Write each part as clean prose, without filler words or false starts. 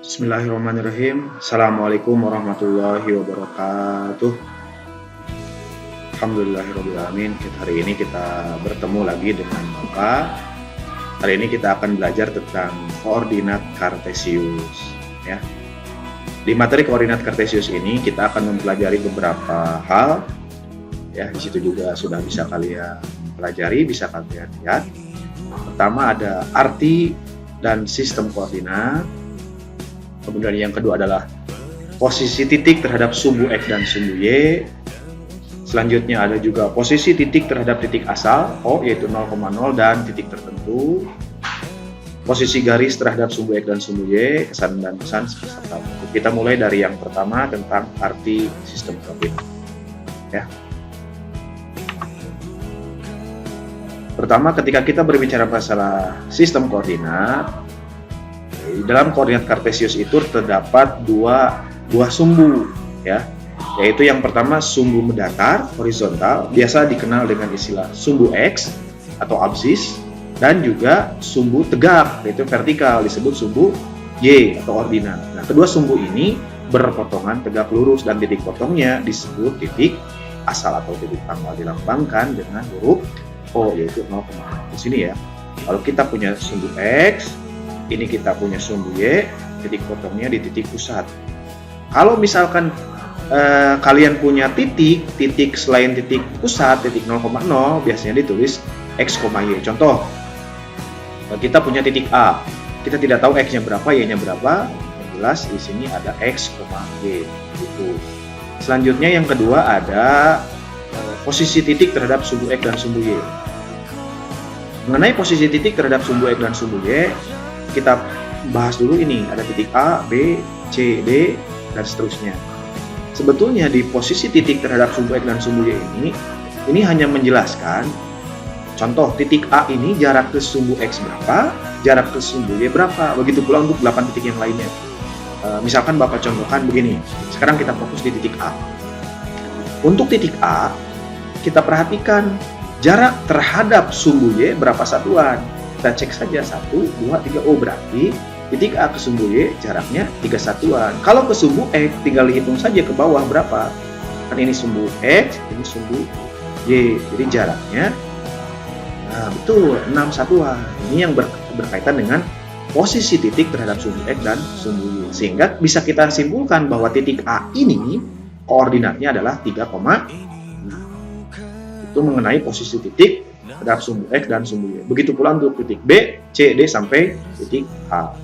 Bismillahirrahmanirrahim. Assalamualaikum warahmatullahi wabarakatuh. Alhamdulillahirrahmanirrahim. Hari ini kita bertemu lagi dengan Bapak. Hari ini kita akan belajar tentang koordinat kartesius. Ya. Di materi koordinat kartesius ini kita akan mempelajari beberapa hal. Ya, di situ juga sudah bisa kalian pelajari, bisa kalian lihat. Pertama ada arti dan sistem koordinat. Kemudian yang kedua adalah posisi titik terhadap sumbu X dan sumbu Y. Selanjutnya ada juga posisi titik terhadap titik asal O, yaitu 0,0 dan titik tertentu. Posisi garis terhadap sumbu X dan sumbu Y, kesan dan pesan serta buku. Kita mulai dari yang pertama tentang arti sistem koordinat. Ya. Pertama, ketika kita berbicara masalah sistem koordinat, di dalam koordinat kartesius itu terdapat dua buah sumbu, ya, yaitu yang pertama sumbu mendatar horizontal, biasa dikenal dengan istilah sumbu X atau absis, dan juga sumbu tegak yaitu vertikal disebut sumbu Y atau ordinat. Nah, kedua sumbu ini berpotongan tegak lurus dan titik potongnya disebut titik asal atau titik tanggal, dilambangkan dengan huruf O yaitu 0,0. Di sini ya. Kalau kita punya sumbu X, ini kita punya sumbu Y, titik potongnya di titik pusat. Kalau misalkan kalian punya titik selain titik pusat, titik 0,0, biasanya ditulis X, Y. Contoh, kita punya titik A, kita tidak tahu X-nya berapa, Y-nya berapa, yang jelas di sini ada X, Y. Gitu. Selanjutnya yang kedua ada posisi titik terhadap sumbu X dan sumbu Y. Mengenai posisi titik terhadap sumbu X dan sumbu Y, kita bahas dulu ini, ada titik A, B, C, D, dan seterusnya. Sebetulnya di posisi titik terhadap sumbu X dan sumbu Y ini hanya menjelaskan, contoh titik A ini jarak ke sumbu X berapa, jarak ke sumbu Y berapa, begitu pula untuk 8 titik yang lainnya. Misalkan Bapak contohkan begini, sekarang kita fokus di titik A. Untuk titik A, kita perhatikan jarak terhadap sumbu Y berapa satuan. Kita cek saja 1, 2, 3, oh berarti titik A ke sumbu Y jaraknya 3 satuan. Kalau ke sumbu X tinggal dihitung saja ke bawah berapa. Kan ini sumbu X, ini sumbu Y. Jadi jaraknya, nah betul, 6 satuan. Ini yang berkaitan dengan posisi titik terhadap sumbu X dan sumbu Y. Sehingga bisa kita simpulkan bahwa titik A ini koordinatnya adalah 3,6. Itu mengenai posisi titik terhadap sumbu X dan sumbu Y. Begitu pula untuk titik B, C, D sampai titik A.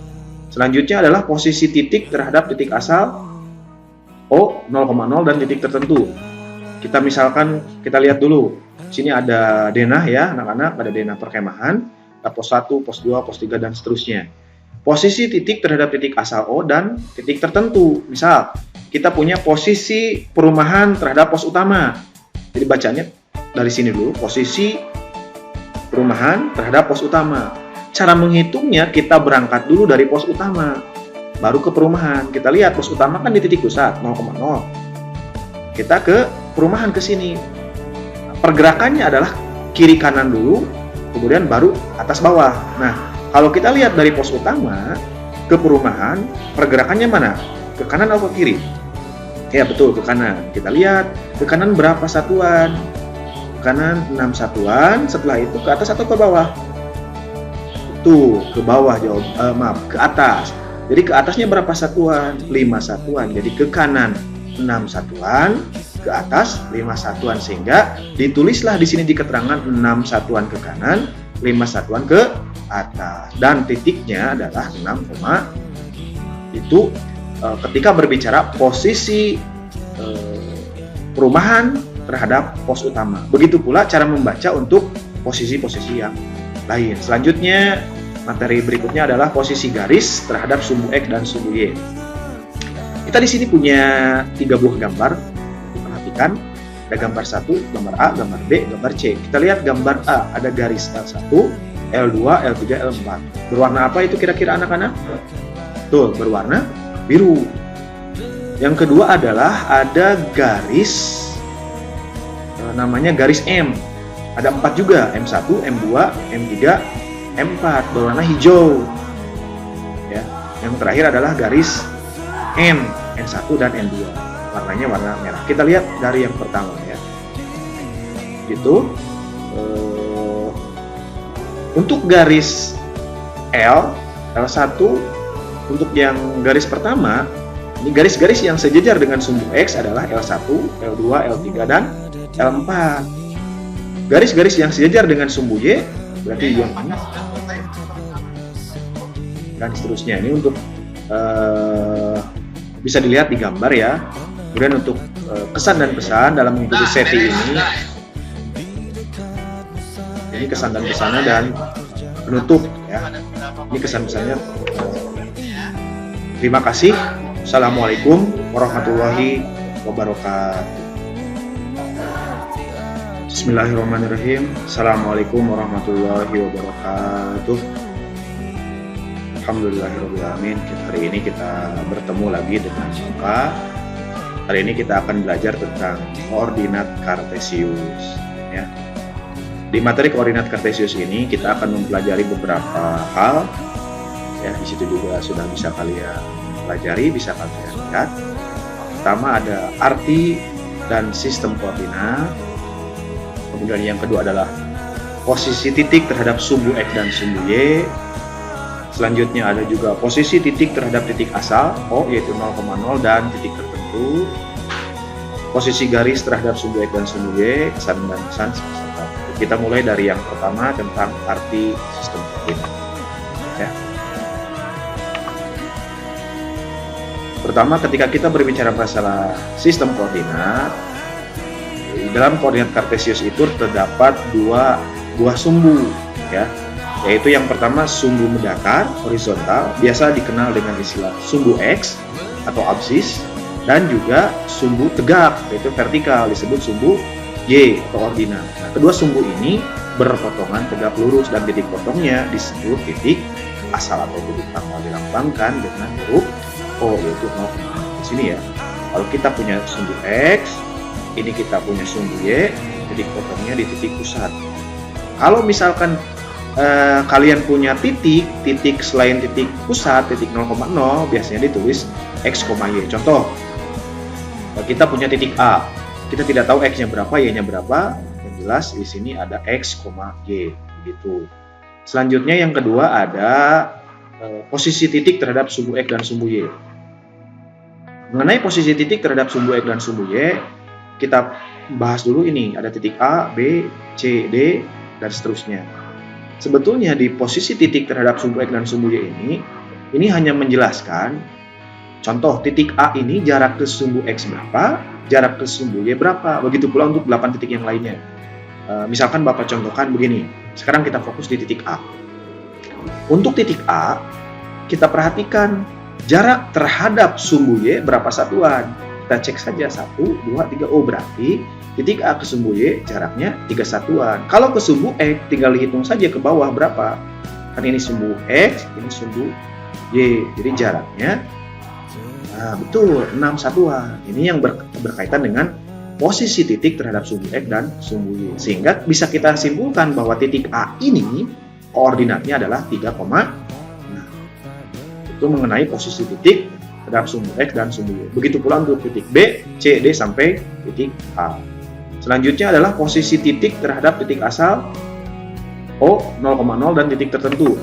Selanjutnya adalah posisi titik terhadap titik asal O, 0,0 dan titik tertentu. Kita misalkan, kita lihat dulu. Sini ada denah ya, anak-anak, ada denah perkemahan, ada pos 1, pos 2, pos 3, dan seterusnya. Posisi titik terhadap titik asal O dan titik tertentu. Misal, kita punya posisi perumahan terhadap pos utama. Jadi bacanya dari sini dulu, posisi perumahan terhadap pos utama. Cara menghitungnya kita berangkat dulu dari pos utama, baru ke perumahan. Kita lihat pos utama kan di titik pusat 0,0. Kita ke perumahan ke sini. Pergerakannya adalah kiri kanan dulu, kemudian baru atas bawah. Nah, kalau kita lihat dari pos utama ke perumahan, pergerakannya mana? Ke kanan atau ke kiri? Ya betul, ke kanan. Kita lihat ke kanan berapa satuan? Kanan 6 satuan, setelah itu ke atas atau ke bawah? Itu ke bawah, ke atas. Jadi ke atasnya berapa satuan? 5 satuan. Jadi ke kanan 6 satuan, ke atas 5 satuan, sehingga ditulislah di sini di keterangan 6 satuan ke kanan, 5 satuan ke atas, dan titiknya adalah 6, itu ketika berbicara posisi perumahan terhadap pos utama. Begitu pula cara membaca untuk posisi-posisi yang lain. Selanjutnya, materi berikutnya adalah posisi garis terhadap sumbu X dan sumbu Y. Kita di sini punya 3 buah gambar. Perhatikan, ada gambar 1, gambar A, gambar B, gambar C. Kita lihat gambar A, ada garis L1, L2, L3, L4. Berwarna apa itu kira-kira anak-anak? Tuh, berwarna biru. Yang kedua adalah ada garis namanya garis M. Ada 4 juga, M1, M2, M3, M4 berwarna hijau. Ya. Yang terakhir adalah garis N1 dan N2. Warnanya warna merah. Kita lihat dari yang pertama ya. Itu untuk garis L1, untuk yang garis pertama, ini garis-garis yang sejajar dengan sumbu X adalah L1, L2, L3, dan L4. Garis-garis yang sejajar dengan sumbu Y berarti yang ini, dan seterusnya. Ini untuk bisa dilihat di gambar ya. Kemudian untuk kesan dan pesan dalam mengikuti SETI ini kesan dan pesannya dan penutup ya. Ini kesan pesannya. Terima kasih. Assalamualaikum warahmatullahi wabarakatuh. Bismillahirrahmanirrahim. Assalamualaikum warahmatullahi wabarakatuh. Alhamdulillahirrahmanirrahim. Hari ini kita bertemu lagi dengan Muka. Hari ini kita akan belajar tentang koordinat kartesius ya. Di materi koordinat kartesius ini kita akan mempelajari beberapa hal ya. Di situ juga sudah bisa kalian pelajari, bisa kalian lihat. Pertama ada arti dan sistem koordinat. Kemudian yang kedua adalah posisi titik terhadap sumbu X dan sumbu Y. Selanjutnya ada juga posisi titik terhadap titik asal O, yaitu 0,0 dan titik tertentu. Posisi garis terhadap sumbu X dan sumbu Y, kesan dan pesan. Kita mulai dari yang pertama tentang arti sistem koordinat ya. Pertama, ketika kita berbicara masalah sistem koordinat, dalam koordinat kartesius itu terdapat dua buah sumbu ya, yaitu yang pertama sumbu mendatar horizontal, biasa dikenal dengan istilah sumbu X atau absis, dan juga sumbu tegak yaitu vertikal disebut sumbu Y atau ordinat. Nah, kedua sumbu ini berpotongan tegak lurus dan titik potongnya disebut titik asal atau titik pangkal, dilambangkan dengan huruf O, yaitu 0,0 di sini ya. Kalau kita punya sumbu X, ini kita punya sumbu Y, titik potongnya di titik pusat. Kalau misalkan kalian punya titik selain titik pusat, titik 0,0, biasanya ditulis X, Y. Contoh, kita punya titik A, kita tidak tahu X-nya berapa, Y-nya berapa. Yang jelas di sini ada X, Y, gitu. Selanjutnya yang kedua ada posisi titik terhadap sumbu X dan sumbu Y. Mengenai posisi titik terhadap sumbu X dan sumbu Y, kita bahas dulu ini, ada titik A, B, C, D, dan seterusnya. Sebetulnya di posisi titik terhadap sumbu X dan sumbu Y ini hanya menjelaskan, contoh titik A ini jarak ke sumbu X berapa, jarak ke sumbu Y berapa, begitu pula untuk 8 titik yang lainnya. Misalkan Bapak contohkan begini, sekarang kita fokus di titik A. Untuk titik A, kita perhatikan jarak terhadap sumbu Y berapa satuan. Kita cek saja 1, 2, 3, oh berarti titik A ke sumbu Y jaraknya 3 satuan. Kalau ke sumbu X, tinggal dihitung saja ke bawah berapa. Kan ini sumbu X, ini sumbu Y, jadi jaraknya betul 6 satuan. Ini yang berkaitan dengan posisi titik terhadap sumbu X dan sumbu Y. Sehingga bisa kita simpulkan bahwa titik A ini koordinatnya adalah 3, itu mengenai posisi titik terhadap sumbu X dan sumbu Y. Begitu pula untuk titik B, C, D sampai titik A. Selanjutnya adalah posisi titik terhadap titik asal O, 0,0 dan titik tertentu.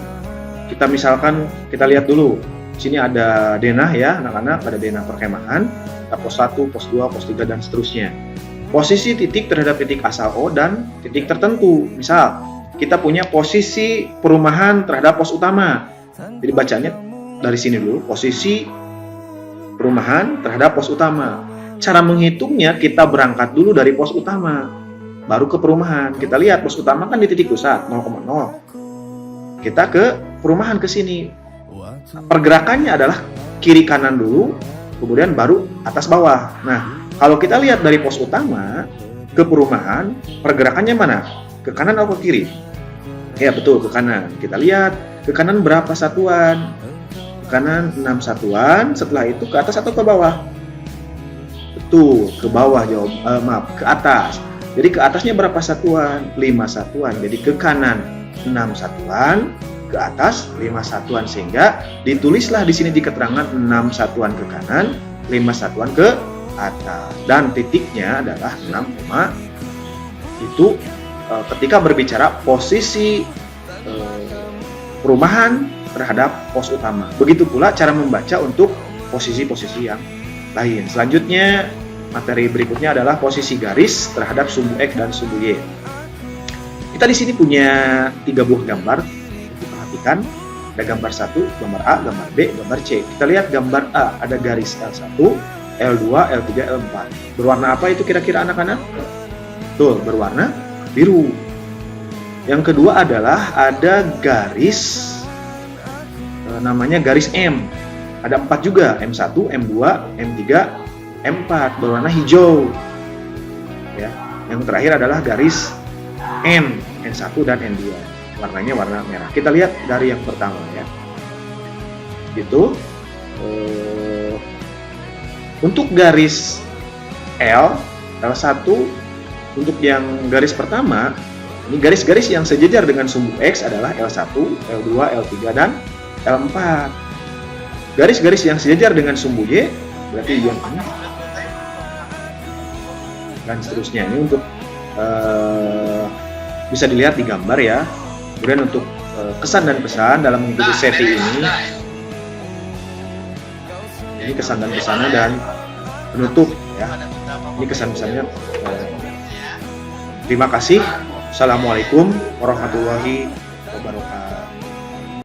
Kita misalkan, kita lihat dulu. Sini ada denah ya, anak-anak, ada denah perkemahan, ada pos 1, pos 2, pos 3, dan seterusnya. Posisi titik terhadap titik asal O dan titik tertentu. Misal, kita punya posisi perumahan terhadap pos utama. Jadi bacanya dari sini dulu, posisi perumahan terhadap pos utama. Cara menghitungnya, kita berangkat dulu dari pos utama, baru ke perumahan. Kita lihat pos utama kan di titik pusat, 0,0. Kita ke perumahan ke sini. Pergerakannya adalah kiri kanan dulu, kemudian baru atas bawah. Nah, kalau kita lihat dari pos utama ke perumahan, pergerakannya mana? Ke kanan atau ke kiri? Ya betul, ke kanan. Kita lihat ke kanan berapa satuan? Ke kanan 6 satuan. Setelah itu ke atas atau ke bawah? Betul, ke bawah ke atas. Jadi ke atasnya berapa satuan? 5 satuan. Jadi ke kanan 6 satuan, ke atas, 5 satuan, sehingga ditulislah di sini di keterangan 6 satuan ke kanan, 5 satuan ke atas, dan titiknya adalah 6, itu ketika berbicara posisi perumahan terhadap pos utama. Begitu pula cara membaca untuk posisi-posisi yang lain. Selanjutnya, materi berikutnya adalah posisi garis terhadap sumbu X dan sumbu Y. Kita di sini punya 3 buah gambar. Perhatikan, ada gambar 1, gambar A, gambar B, gambar C. Kita lihat gambar A, ada garis L1, L2, L3, L4. Berwarna apa itu kira-kira anak-anak? Betul, berwarna biru. Yang kedua adalah ada garis, namanya garis M. Ada 4 juga, M1, M2, M3, M4, berwarna hijau. Ya. Yang terakhir adalah garis N, N1 dan N2. Warnanya warna merah. Kita lihat dari yang pertama ya. Gitu. Untuk garis L1, untuk yang garis pertama, ini garis-garis yang sejajar dengan sumbu X adalah L1, L2, L3, dan L4. Garis-garis yang sejajar dengan sumbu Y berarti yang ini, dan seterusnya. Ini untuk bisa dilihat di gambar ya. Kemudian untuk kesan dan pesan dalam mengikuti SETI ini kesan dan pesannya, dan penutup ya. Ini kesan-pesannya. Terima kasih. Assalamualaikum warahmatullahi wabarakatuh.